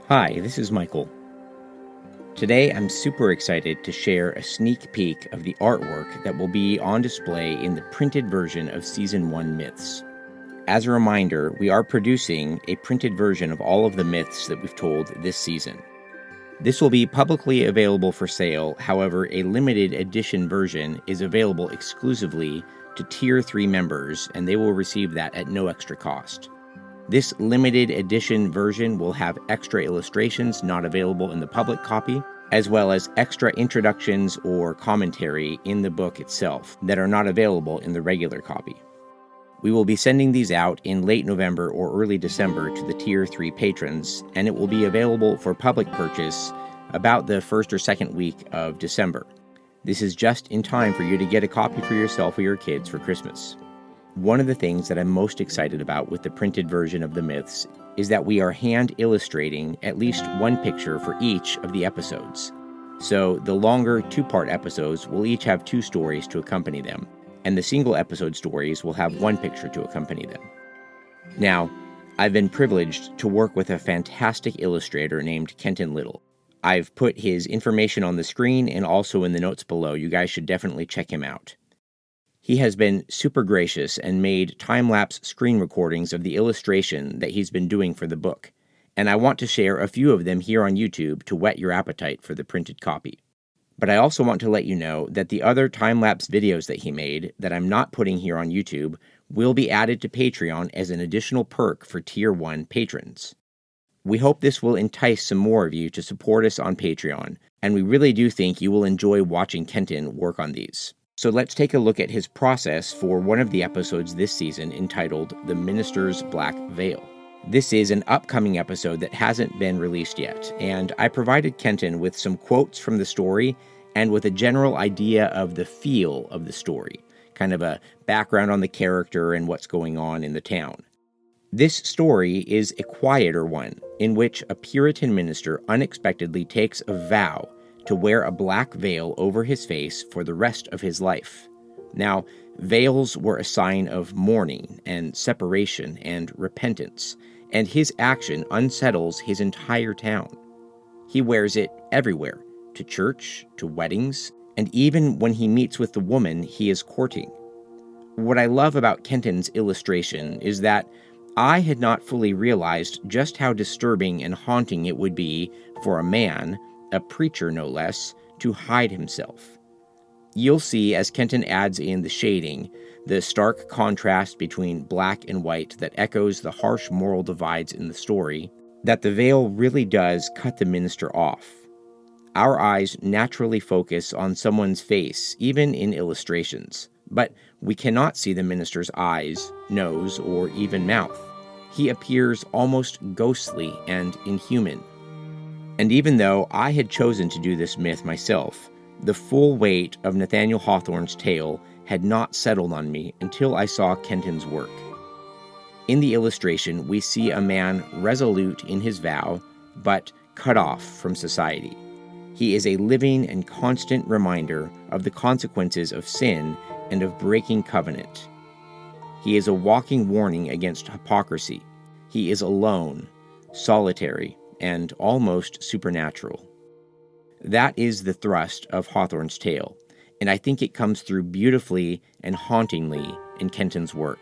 Hi, this is Michael. Today I'm super excited to share a sneak peek of the artwork that will be on display in the printed version of Season 1 Myths. As a reminder, we are producing a printed version of all of the myths that we've told this season. This will be publicly available for sale, however, a limited edition version is available exclusively to Tier 3 members, and they will receive that at no extra cost. This limited edition version will have extra illustrations not available in the public copy, as well as extra introductions or commentary in the book itself that are not available in the regular copy. We will be sending these out in late November or early December to the Tier 3 patrons, and it will be available for public purchase about the first or second week of December. This is just in time for you to get a copy for yourself or your kids for Christmas. One of the things that I'm most excited about with the printed version of the myths is that we are hand illustrating at least one picture for each of the episodes. So the longer two-part episodes will each have two stories to accompany them, and the single episode stories will have one picture to accompany them. Now, I've been privileged to work with a fantastic illustrator named Kenton Little. I've put his information on the screen and also in the notes below. You guys should definitely check him out. He has been super gracious and made time-lapse screen recordings of the illustration that he's been doing for the book, and I want to share a few of them here on YouTube to whet your appetite for the printed copy. But I also want to let you know that the other time-lapse videos that he made that I'm not putting here on YouTube will be added to Patreon as an additional perk for Tier 1 patrons. We hope this will entice some more of you to support us on Patreon, and we really do think you will enjoy watching Kenton work on these. So let's take a look at his process for one of the episodes this season entitled The Minister's Black Veil. This is an upcoming episode that hasn't been released yet, and I provided Kenton with some quotes from the story and with a general idea of the feel of the story, kind of a background on the character and what's going on in the town. This story is a quieter one, in which a Puritan minister unexpectedly takes a vow to wear a black veil over his face for the rest of his life. Now, veils were a sign of mourning and separation and repentance, and his action unsettles his entire town. He wears it everywhere, to church, to weddings, and even when he meets with the woman he is courting. What I love about Kenton's illustration is that I had not fully realized just how disturbing and haunting it would be for a man, a preacher no less, to hide himself. You'll see as Kenton adds in the shading, the stark contrast between black and white that echoes the harsh moral divides in the story, that the veil really does cut the minister off. Our eyes naturally focus on someone's face, even in illustrations, but we cannot see the minister's eyes, nose, or even mouth. He appears almost ghostly and inhuman. And even though I had chosen to do this myth myself, the full weight of Nathaniel Hawthorne's tale had not settled on me until I saw Kenton's work. In the illustration, we see a man resolute in his vow, but cut off from society. He is a living and constant reminder of the consequences of sin and of breaking covenant. He is a walking warning against hypocrisy. He is alone, solitary, and almost supernatural. That is the thrust of Hawthorne's tale, and I think it comes through beautifully and hauntingly in Kenton's work.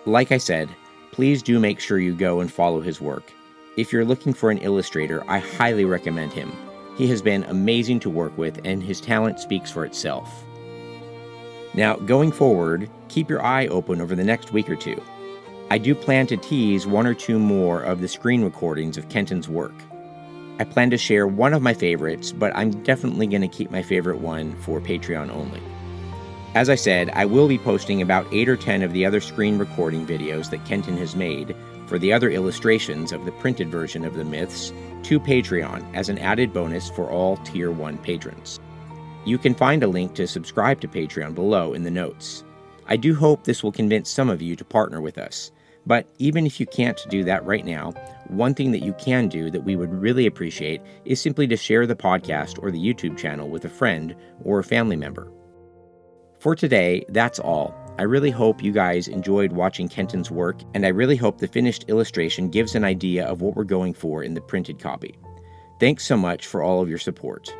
Like I said, please do make sure you go and follow his work. If you're looking for an illustrator, I highly recommend him. He has been amazing to work with, and his talent speaks for itself. Now, going forward, keep your eye open over the next week or two. I do plan to tease one or two more of the screen recordings of Kenton's work. I plan to share one of my favorites, but I'm definitely going to keep my favorite one for Patreon only. As I said, I will be posting about 8 or 10 of the other screen recording videos that Kenton has made for the other illustrations of the printed version of the myths to Patreon as an added bonus for all Tier 1 patrons. You can find a link to subscribe to Patreon below in the notes. I do hope this will convince some of you to partner with us. But even if you can't do that right now, one thing that you can do that we would really appreciate is simply to share the podcast or the YouTube channel with a friend or a family member. For today, that's all. I really hope you guys enjoyed watching Kenton's work, and I really hope the finished illustration gives an idea of what we're going for in the printed copy. Thanks so much for all of your support.